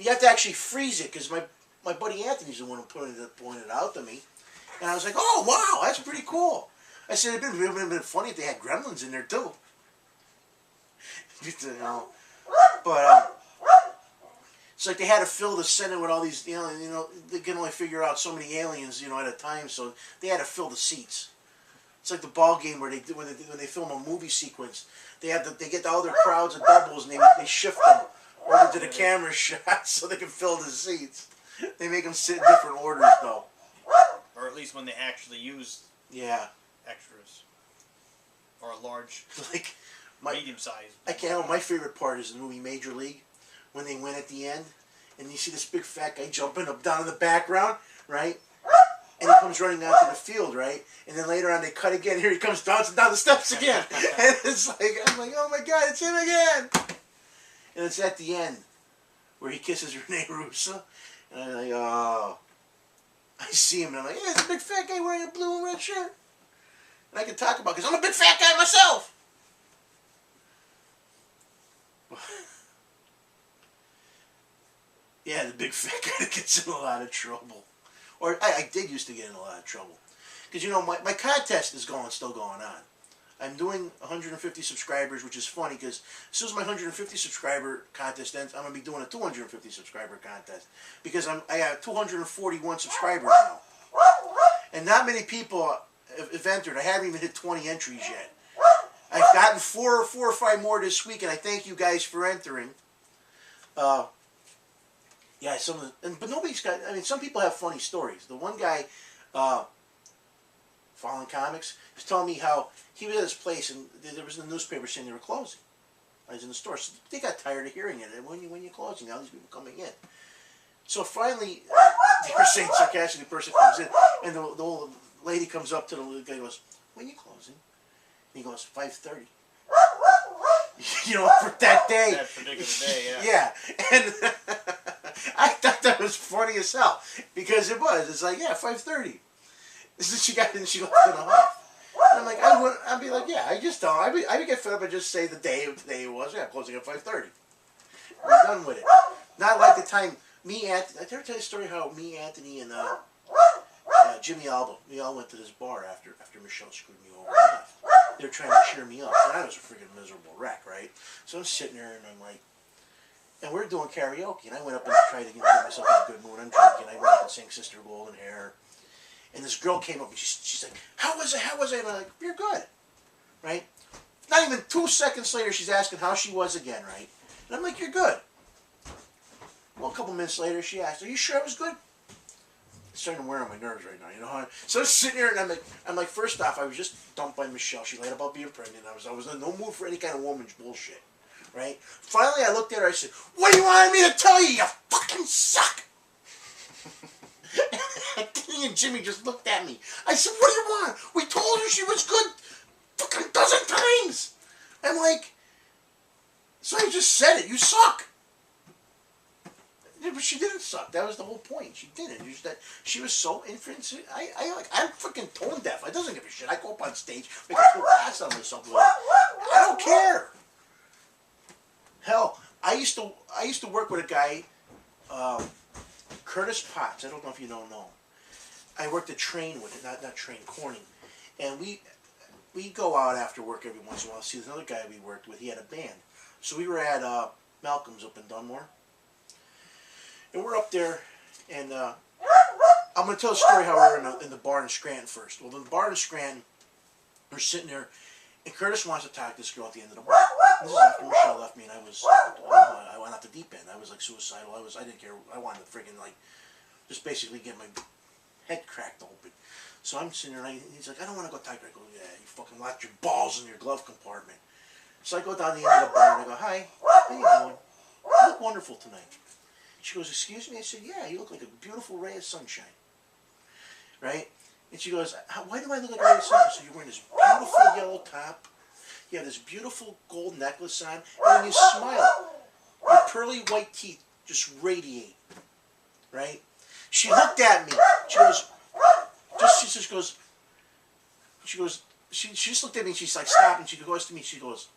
You have to actually freeze it because my buddy Anthony's the one who pointed it out to me. And I was like, oh, wow, that's pretty cool. I said, it'd been funny if they had gremlins in there, too. You know, but it's like they had to fill the Senate with all these, they can only figure out so many aliens, at a time, so they had to fill the seats. It's like the ball game where when they film a movie sequence, they get all their crowds of doubles and they shift them over to the camera shot so they can fill the seats. They make them sit in different orders, though. Or at least when they actually use extras. Or a large, like medium size. I can't help. My favorite part is the movie Major League, when they win at the end, and you see this big fat guy jumping up down in the background, right? And he comes running onto the field, right? And then later on they cut again. Here he comes bouncing down the steps again. And it's like, I'm like, oh my God, it's him again. And it's at the end where he kisses Rene Russo. And I'm like, oh. I see him and I'm like, yeah, it's a big fat guy wearing a blue and red shirt. And I can talk about it because I'm a big fat guy myself. Yeah, the big fat guy that gets in a lot of trouble. Or I did used to get in a lot of trouble. Because, my contest is still going on. I'm doing 150 subscribers, which is funny because as soon as my 150 subscriber contest ends, I'm going to be doing a 250 subscriber contest. Because I have 241 subscribers now. And not many people have entered. I haven't even hit 20 entries yet. I've gotten four or five more this week, and I thank you guys for entering. Yeah, but nobody's got. I mean, some people have funny stories. The one guy, Fallen Comics, was telling me how he was at his place and there was in the newspaper saying they were closing. I was in the store, so they got tired of hearing it. And when you're closing, now these people coming in. So finally, they were saying sarcastically, the person comes in, and the old lady comes up to the guy and goes, "When you closing?" And he goes, 5:30. For that day. That particular day, yeah. Yeah, and I thought that was funny as hell because it was. It's like, yeah, 5:30. So she left in a huff. And I'm like, I'd be like, yeah, I just don't. I would get fed up and just say the day it was. Yeah, closing at 5:30. We're done with it. Not like the time Anthony. I ever tell you a story how me, Anthony, and Jimmy Alba, we all went to this bar after Michelle screwed me over. They were trying to cheer me up, and I was a freaking miserable wreck, right? So I'm sitting there, and I'm like, and we're doing karaoke, and I went up and tried to get myself in a good mood. I'm drinking. I went up and sang Sister Golden Hair, and this girl came up and she's like, "How was it? How was it?" And I'm like, "You're good," right? Not even 2 seconds later, she's asking how she was again, right? And I'm like, "You're good." Well, a couple minutes later, she asked, "Are you sure I was good?" It's starting to wear on my nerves right now, So I was sitting here, and I'm like, first off, I was just dumped by Michelle. She lied about being pregnant. I was in no mood for any kind of woman's bullshit, right? Finally, I looked at her. I said, "What do you want me to tell you? You fucking suck." Kenny and Jimmy just looked at me. I said, "What do you want? We told her she was good fucking a dozen times." I'm like, so I just said it. You suck. Yeah, but she didn't suck. That was the whole point. She didn't. Just that she was so infinite. I'm freaking tone deaf. I doesn't give a shit. I go up on stage, make a full pass on myself. I don't care. Hell, I used to work with a guy, Curtis Potts. I don't know if you don't know him. I worked at Train with it, not Train, Corning, and we go out after work every once in a while. See, there's another guy we worked with. He had a band, so we were at Malcolm's up in Dunmore. And we're up there, and I'm going to tell a story how we were in the bar in Scranton first. Well, in the bar in Scranton, we're sitting there, and Curtis wants to talk to this girl at the end of the bar. This is after Michelle left me, and I went out the deep end. I was like suicidal. I didn't care. I wanted to freaking just basically get my head cracked open. So I'm sitting there, and he's like, "I don't want to go talk to her." I go, "Yeah, you fucking locked your balls in your glove compartment." So I go down the end of the bar, and I go, "Hi, how you doing? You look wonderful tonight." She goes, "Excuse me?" I said, "Yeah, you look like a beautiful ray of sunshine." Right? And she goes, "Why do I look like a ray of sunshine?" So you're wearing this beautiful yellow top. You have this beautiful gold necklace on. And when you smile, your pearly white teeth just radiate. Right? She looked at me. She just looked at me and she's like, "Stop." And she goes to me, she goes,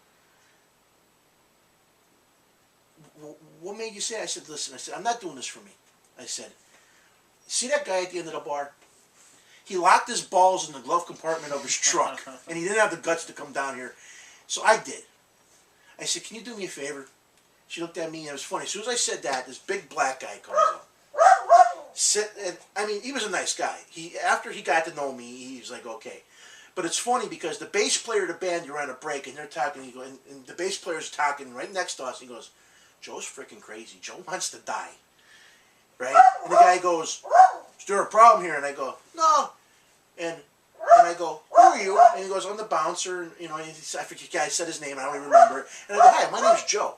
what made you say? I said, listen, I said, I'm not doing this for me. I said, see that guy at the end of the bar? He locked his balls in the glove compartment of his truck, and he didn't have the guts to come down here. So I did. I said, can you do me a favor? She looked at me, and it was funny. As soon as I said that, this big black guy comes up. I mean, he was a nice guy. After he got to know me, he was like, okay. But it's funny because the bass player of the band, you're on a break, and they're talking, and the bass player's talking right next to us. He goes, Joe's freaking crazy. Joe wants to die. Right? And the guy goes, is there a problem here? And I go, no. And I go, who are you? And he goes, I'm the bouncer. And, you know, I forget the guy said his name. I don't even remember. And I go, hi, my name's Joe.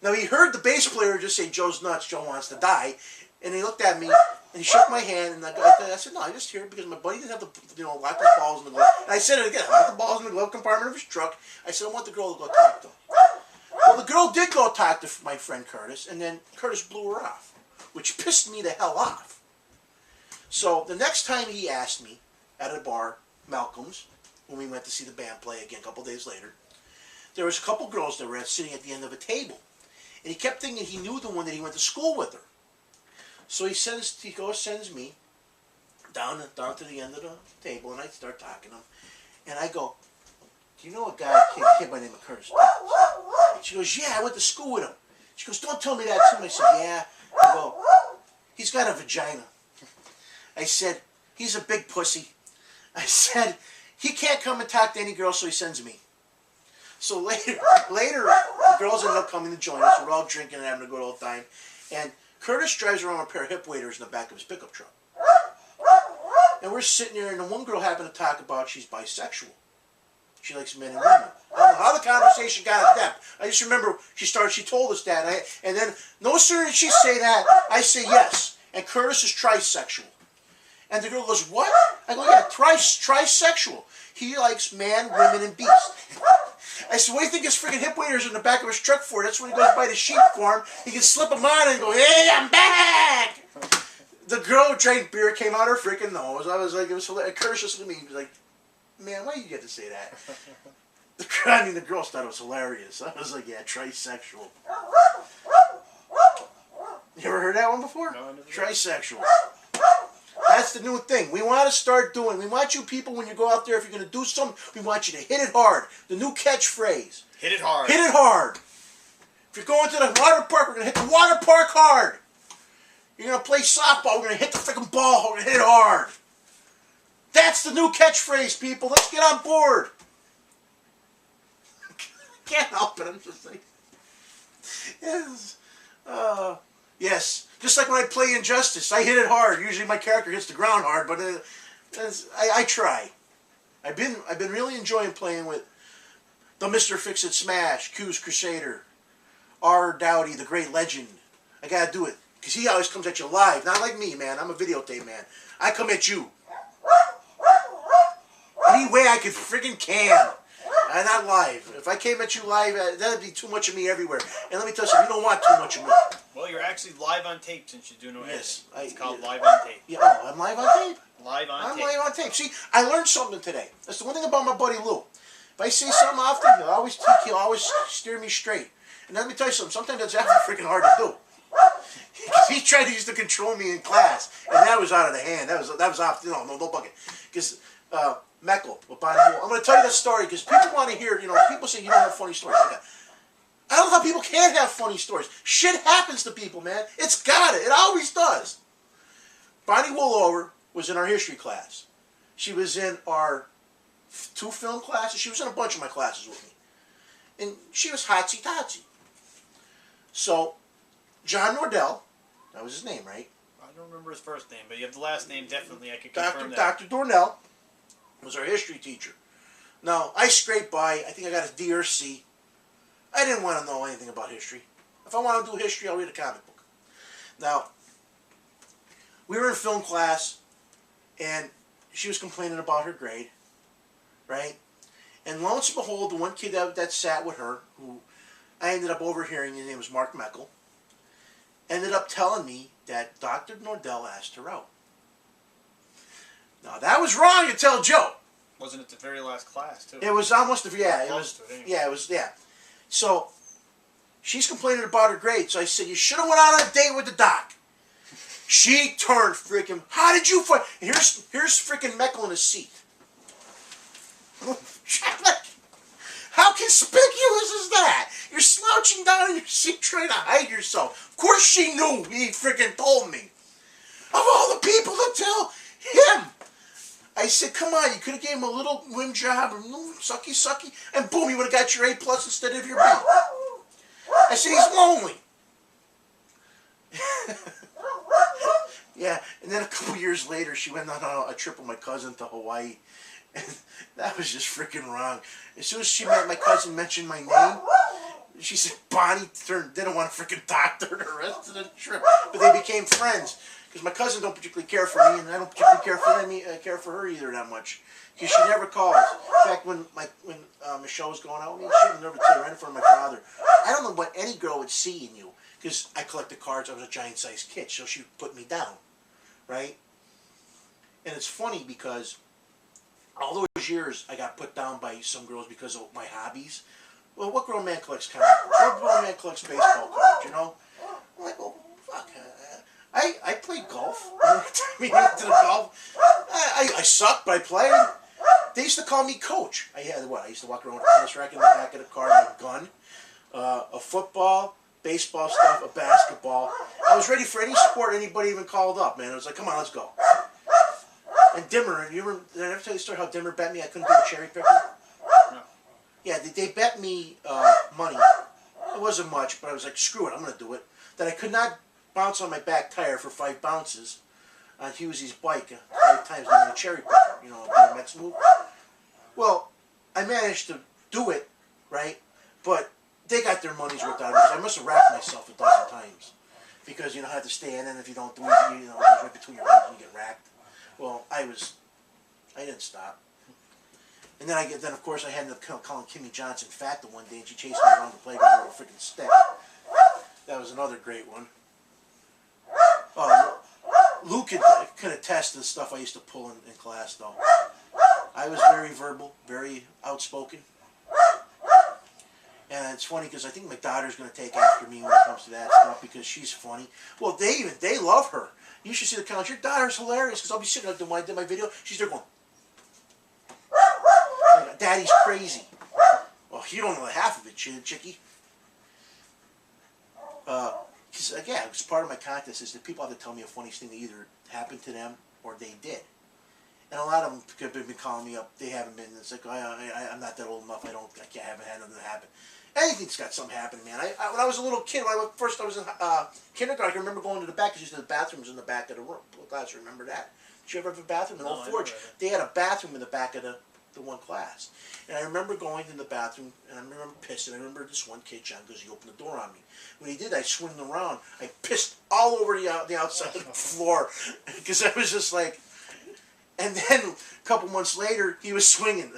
Now, he heard the bass player just say, Joe's nuts, Joe wants to die. And he looked at me, and he shook my hand, and I said, no, I'm just here because my buddy didn't have lock his balls in the glove. And I said it again, I locked the balls in the glove compartment of his truck. I said, I want the girl to go talk to him. Well, the girl did go talk to my friend Curtis, and then Curtis blew her off, which pissed me the hell off. So the next time he asked me at a bar, Malcolm's, when we went to see the band play again a couple days later, there was a couple girls that were sitting at the end of a table. And he kept thinking he knew the one that he went to school with her. So he sends me down to the end of the table, and I start talking to him. And I go, do you know a kid by the name of Curtis? She goes, yeah, I went to school with him. She goes, don't tell me that to him. I said, yeah. I go, he's got a vagina. I said, he's a big pussy. I said, he can't come and talk to any girl, so he sends me. So later, the girls ended up coming to join us. We're all drinking and having a good old time. And Curtis drives around with a pair of hip waders in the back of his pickup truck. And we're sitting there, and the one girl happened to talk about she's bisexual. She likes men and women. I don't know how the conversation got in depth. I just remember she told us that. And then no sooner did she say that, I say yes. And Curtis is trisexual. And the girl goes, what? I go, yeah, trisexual. He likes man, women, and beast. I said, what do you think his freaking hip waders in the back of his truck for? That's when he goes by the sheep farm. He can slip them on and go, hey, I'm back! The girl who drank beer came out her freaking nose. I was like, it was hilarious. Curtis just looked at me. He was like, man, why did you get to say that? The girls thought it was hilarious. I was like, yeah, trisexual. You ever heard that one before? No, I never. Trisexual. That's the new thing. We want to start doing. We want you people, when you go out there, if you're going to do something, we want you to hit it hard. The new catchphrase. Hit it hard. Hit it hard. If you're going to the water park, we're going to hit the water park hard. You're going to play softball, we're going to hit the freaking ball, we're going to hit it hard. That's the new catchphrase, people. Let's get on board. Can't help it. I'm just like, yes. Yes. Just like when I play Injustice, I hit it hard. Usually my character hits the ground hard, but I try. I've been really enjoying playing with the Mr. Fix-It Smash, Q's Crusader, R. Dowdy, the Great Legend. I gotta do it. Because he always comes at you live. Not like me, man. I'm a videotape man. I come at you. Any way I could friggin' can. I'm not live. If I came at you live, that'd be too much of me everywhere. And let me tell you something, you don't want too much of me. Well, you're actually live on tape since you do no editing. Yes. It's called live on tape. Yeah, oh, I'm live on tape? Live on tape. I'm live on tape. See, I learned something today. That's the one thing about my buddy Lou. If I say something often, he'll always steer me straight. And let me tell you something, sometimes that's actually freaking hard to do. He tried to use to control me in class, and that was out of the hand. That was off. No bucket. Because Meckel with Bonnie Wool. I'm going to tell you that story because people want to hear. People say you don't have funny stories. I don't know how people can't have funny stories. Shit happens to people, man. It's got it. It always does. Bonnie Woolover was in our history class. She was in our 2 film classes. She was in a bunch of my classes with me, and she was hotsy-totsy. So John Nordell, that was his name, right? I don't remember his first name, but you have the last name. Definitely, I could confirm that. Dr. Dornell was our history teacher. Now, I scraped by. I think I got a D or C. I didn't want to know anything about history. If I want to do history, I'll read a comic book. Now, we were in film class, and she was complaining about her grade, right? And lo and behold, the one kid that sat with her, who I ended up overhearing, his name was Mark Meckel, ended up telling me that Dr. Nordell asked her out. Now, that was wrong to tell Joe. Wasn't it the very last class, too? It was almost, yeah. It was, to it anyway. yeah, it was, yeah. So, She's complaining about her grades. So I said, you should have went out on a date with the doc. She turned freaking, how did you find, here's freaking Meckel in his seat. How conspicuous is that? You're slouching down in your seat trying to hide yourself. Of course she knew. He freaking told me. Of all the people to tell him. I said, come on, you could have gave him a little whim job, or sucky sucky, and boom, you would have got your A plus instead of your B. I said, he's lonely. Yeah, and then a couple years later, she went on a trip with my cousin to Hawaii. And that was just freaking wrong. As soon as my cousin mentioned my name, she said Bonnie didn't want a freaking doctor the rest of the trip. But they became friends. Because my cousin don't particularly care for me, and I don't particularly care for her either that much. Because she never calls. In fact, when Michelle was going out with me, she would never tell her in front of my father. I don't know what any girl would see in you. Because I collected cards. I was a giant-sized kid, so she put me down. Right? And it's funny because all those years I got put down by some girls because of my hobbies. Well, what grown man collects comic books? What grown man collects baseball cards, you know? I'm like, well, fuck. I played golf. I mean, into the golf. I sucked, but I played. They used to call me coach. I used to walk around with a tennis racket in the back of the car and a gun, a football, baseball stuff, a basketball. I was ready for any sport anybody even called up, man. I was like, come on, let's go. And Dimmer, did I ever tell you the story how Dimmer bet me I couldn't do a cherry picker? No. Yeah, they bet me money. It wasn't much, but I was like, screw it, I'm going to do it. That I could not bounce on my back tire for 5 bounces on Hughesy's bike 5 times doing a cherry picker, you know, a BMX move. Well, I managed to do it, right? But they got their money's worth out of it because I must have racked myself 1,000 times. Because you know, I had to stand in if you don't do it, you know, it goes right between your legs and you get racked. Well, I didn't stop. And then of course I had to calling Kimmy Johnson fat the one day, and she chased me around the playground with a freaking stick. That was another great one. Luke could attest to the stuff I used to pull in class, though. I was very verbal, very outspoken. And it's funny because I think my daughter's going to take after me when it comes to that stuff because she's funny. Well, they love her. You should see the comments. Your daughter's hilarious because I'll be sitting there when I did my video. She's there going, Daddy's crazy. Well, you don't know the half of it, chickie. Because again, it's part of my contest is that people have to tell me a funny thing that either happened to them or they did. And a lot of them have been calling me up. They haven't been. It's like I'm not that old enough. I haven't had nothing happen. Anything's got something happen, man. When I was a little kid, when I was in kindergarten, I can remember going to the back because the bathrooms in the back of the room. Class, remember that? Did you ever have a bathroom in Old Forge? They had a bathroom in the back of the one class. And I remember going in the bathroom, and I remember pissing. I remember this one kid, John, because he opened the door on me. When he did, I swung around. I pissed all over the outside of the floor because I was just like. And then a couple months later, he was swinging.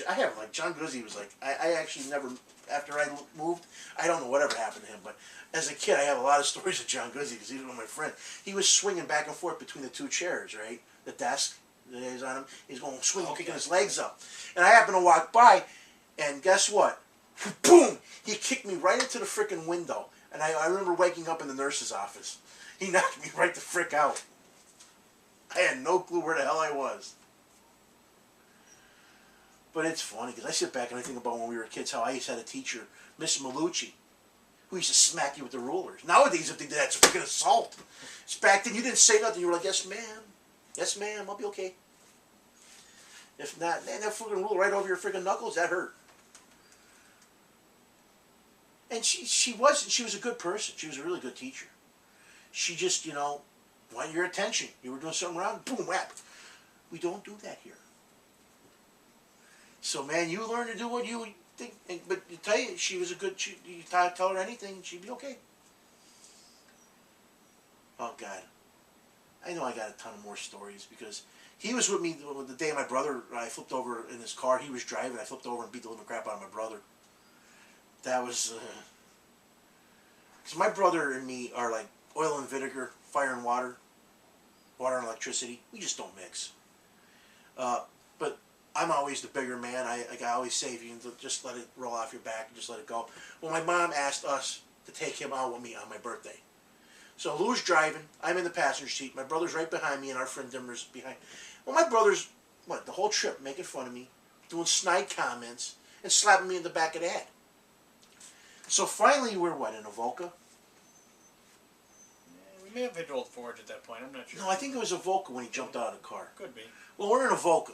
I have like John Guzzi was like. I actually never. After I moved, I don't know whatever happened to him, but as a kid, I have a lot of stories of John Guzzi because he was one of my friends. He was swinging back and forth between the 2 chairs, right? The desk that is on him. He's going swinging, kicking his legs up. And I happened to walk by, and guess what? Boom! He kicked me right into the frickin' window. And I remember waking up in the nurse's office. He knocked me right the frick out. I had no clue where the hell I was. But it's funny because I sit back and I think about when we were kids how I used to have a teacher, Miss Malucci, who used to smack you with the rulers. Nowadays, if they did that, it's a freaking assault. Back then, you didn't say nothing. You were like, yes, ma'am. Yes, ma'am. I'll be okay. If not, man, that freaking ruler right over your freaking knuckles, that hurt. And she was a good person. She was a really good teacher. She just, you know, wanted your attention. You were doing something wrong, boom, whap. We don't do that here. So, man, you learn to do what you think. But you tell you, she was a good. You tell her anything, she'd be okay. Oh God, I know I got a ton of more stories because he was with me the day my brother. I flipped over in his car. He was driving. I flipped over and beat the living crap out of my brother. That was because my brother and me are like oil and vinegar, fire and water, water and electricity. We just don't mix. But I'm always the bigger man. I always say, if you can just let it roll off your back and just let it go. Well, my mom asked us to take him out with me on my birthday. So Lou's driving, I'm in the passenger seat, my brother's right behind me, and our friend Dimmer's behind. Well, my brother's, the whole trip making fun of me, doing snide comments, and slapping me in the back of the head. So finally we're, in a Volca? We may have hit Old Forge at that point, I'm not sure. No, I think it was a Volca when he jumped out of the car. Could be. Well, we're in a Volca.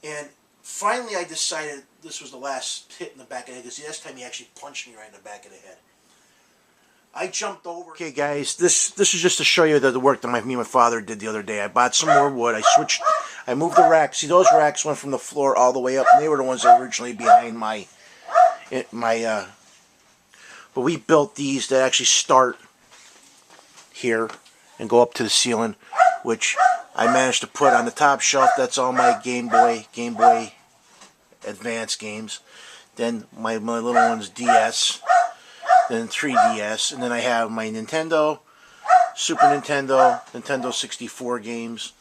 And finally I decided this was the last hit in the back of the head, because the last time he actually punched me right in the back of the head. I jumped over. Okay, guys, this is just to show you the work that me and my father did the other day. I bought some more wood. I moved the racks. See, those racks went from the floor all the way up, and they were the ones that were originally behind but we built these that actually start here and go up to the ceiling, which I managed to put on the top shelf. That's all my Game Boy Advance games. Then my little one's DS. Then 3DS, and then I have my Nintendo, Super Nintendo, Nintendo 64 games,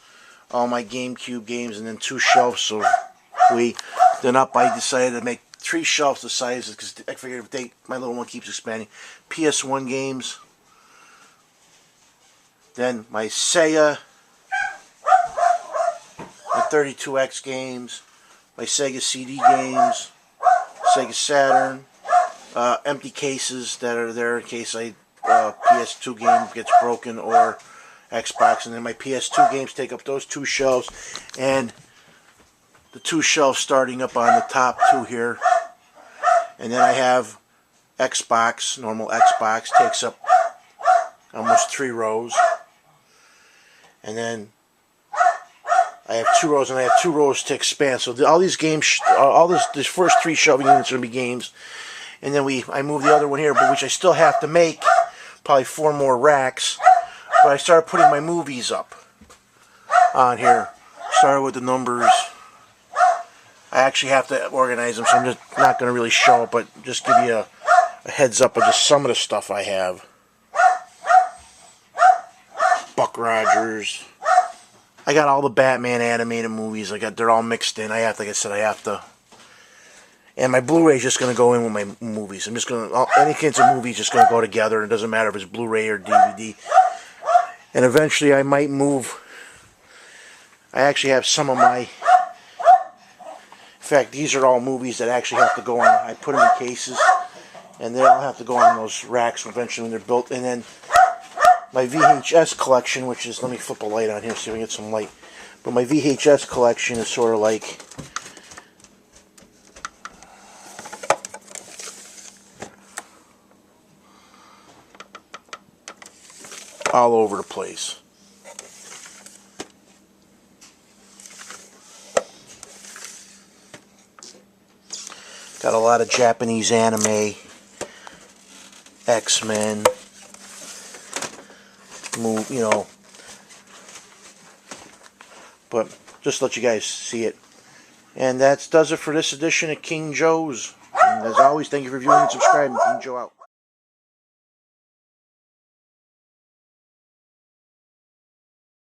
all my GameCube games, and then 2 shelves of Wii. Then up, I decided to make 3 shelves the sizes, because I figured if my little one keeps expanding. PS1 games, then my Sega, my 32X games, my Sega CD games, Sega Saturn, empty cases that are there in case PS2 game gets broken or Xbox, and then my PS2 games take up those 2 shelves, and the 2 shelves starting up on the top 2 here, and then I have Xbox, normal Xbox takes up almost 3 rows, and then I have 2 rows, and I have 2 rows to expand. So all these games, these first 3 shelving units are going to be games. And then I moved the other one here, but which I still have to make probably 4 more racks. But I started putting my movies up on here. Started with the numbers. I actually have to organize them, so I'm just not going to really show it, but just give you a heads up of just some of the stuff I have. Buck Rogers. I got all the Batman animated movies. They're all mixed in. Like I said, I have to. And my Blu-ray is just going to go in with my movies. I'm just going to, any kinds of movies just going to go together. It doesn't matter if it's Blu-ray or DVD. And eventually I might move. I actually have some of my, in fact, these are all movies that actually have to go on. I put them in cases, and they all have to go on those racks eventually when they're built. And then my VHS collection, which is, let me flip a light on here so we can get some light. But my VHS collection is sort of like, all over the place. Got a lot of Japanese anime, X-Men, but just to let you guys see it. And that does it for this edition of King Joe's. And as always, thank you for viewing and subscribing. King Joe out.